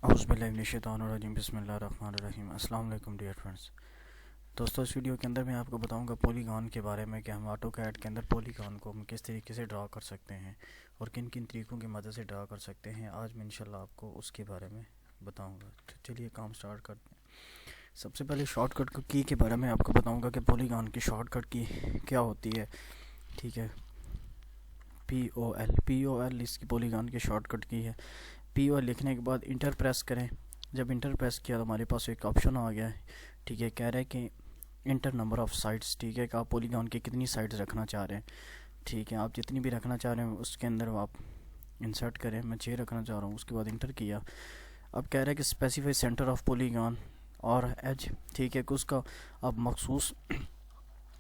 औज़ुबिल्लाहिमिनश्शैतानिर्रजीम बिस्मिल्लाहिर्रहमानिर्रहीम। अस्सलाम वालेकुम डियर फ्रेंड्स। दोस्तों, इस वीडियो के अंदर मैं आपको बताऊंगा पॉलीगॉन के बारे में कि हम ऑटोकैड के अंदर पॉलीगॉन को हम किस तरीके से ड्रा कर सकते हैं और किन किन तरीक़ों की मदद से ड्रा कर सकते हैं। आज मैं इंशाल्लाह आपको उसके बारे में बताऊँगा। तो चलिए काम स्टार्ट करते हैं। सबसे पहले शॉर्टकट की के बारे में आपको बताऊँगा कि पॉलीगॉन की शॉर्टकट की क्या होती है। ठीक है, POL इसकी पॉलीगॉन की शॉर्टकट की है। POL लिखने के बाद इंटर प्रेस करें। जब इंटर प्रेस किया तो हमारे पास एक ऑप्शन आ गया है। ठीक है, कह रहा है कि इंटर नंबर ऑफ़ साइड्स। ठीक है, कि आप पॉलीगॉन के कितनी साइड्स रखना चाह रहे हैं। ठीक है, आप जितनी भी रखना चाह रहे हैं उसके अंदर आप इंसर्ट करें। मैं 6 रखना चाह रहा हूँ। उसके बाद इंटर किया। अब कह रहा है कि स्पेसिफाई सेंटर ऑफ पॉलीगॉन और एज। ठीक है, कि उसका आप मखसूस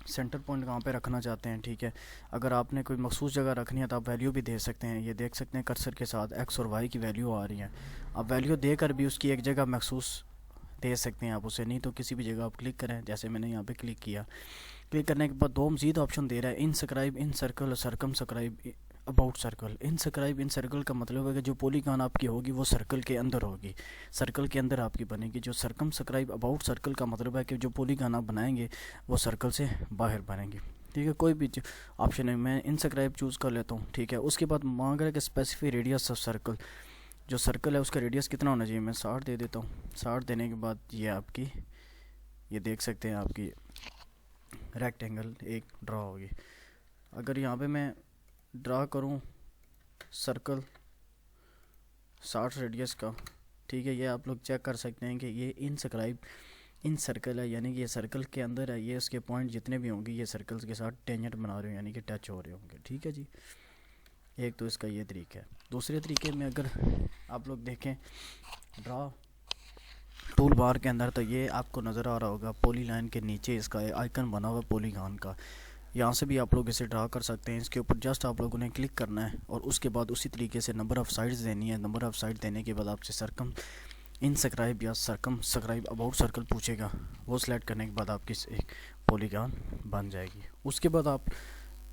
सेंटर पॉइंट कहाँ पे रखना चाहते हैं। ठीक है, अगर आपने कोई मखसूस जगह रखनी है तो आप वैल्यू भी दे सकते हैं। ये देख सकते हैं कर्सर के साथ एक्स और वाई की वैल्यू आ रही है। आप वैल्यू देकर भी उसकी एक जगह मखसूस दे सकते हैं आप उसे, नहीं तो किसी भी जगह आप क्लिक करें। जैसे मैंने यहाँ पे क्लिक किया। क्लिक करने के बाद दो मज़ीद ऑप्शन दे रहा है, inscribe in circle, circumscribe about circle. Inscribe in circle का मतलब है कि जो पॉलीगॉन आपकी होगी वो सर्कल के अंदर होगी, सर्कल के अंदर आपकी बनेगी। जो सरकम स्क्राइब अबाउट सर्कल का मतलब है कि जो पॉलीगॉन आप बनाएंगे वो सर्कल से बाहर बनेंगे। ठीक है, कोई भी ऑप्शन है, मैं इनस्क्राइब चूज़ कर लेता हूँ। ठीक है, उसके बाद मांग रहा है कि स्पेसिफिक रेडियस ऑफ सर्कल, जो सर्कल है उसका रेडियस कितना होना चाहिए। मैं 60 दे देता हूँ। 60 देने के बाद ये आपकी, ये देख सकते हैं आपकी रेक्टेंगल एक ड्रा होगी। अगर यहाँ पे मैं ड्रा करूँ सर्कल 60 रेडियस का, ठीक है, ये आप लोग चेक कर सकते हैं कि ये इनस्क्राइब इन सर्कल है, यानी कि ये सर्कल के अंदर है। ये उसके पॉइंट जितने भी होंगे ये सर्कल्स के साथ टेंजेंट बना रहे हो, यानी कि टच हो रहे होंगे। ठीक है जी, एक तो इसका ये तरीका है। दूसरे तरीके में अगर आप लोग देखें ड्रा टूल बार के अंदर, तो ये आपको नज़र आ रहा होगा पॉली लाइन के नीचे इसका आइकन बना हुआ पॉलीगॉन का। यहाँ से भी आप लोग इसे ड्रा कर सकते हैं। इसके ऊपर जस्ट आप लोगों ने क्लिक करना है और उसके बाद उसी तरीके से नंबर ऑफ़ साइड्स देनी है। नंबर ऑफ़ साइड देने के बाद आपसे सरकम इनस्क्राइब या सरकम स्क्राइब अबाउट सर्कल पूछेगा। वो सिलेक्ट करने के बाद आपकी एक पॉलीगॉन बन जाएगी। उसके बाद आप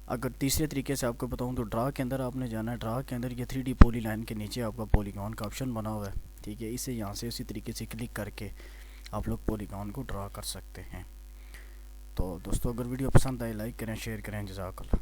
अगर तीसरे तरीके से आपको बताऊं तो ड्रा के अंदर आपने जाना है। ड्रा के अंदर ये 3D पॉली लाइन के नीचे आपका पॉलीगॉन का ऑप्शन बना हुआ है। ठीक है, इसे यहाँ से उसी तरीके से क्लिक करके आप लोग पॉलीगॉन को ड्रा कर सकते हैं। तो दोस्तों, अगर वीडियो पसंद आए लाइक करें, शेयर करें। जज़ाकल्लाह।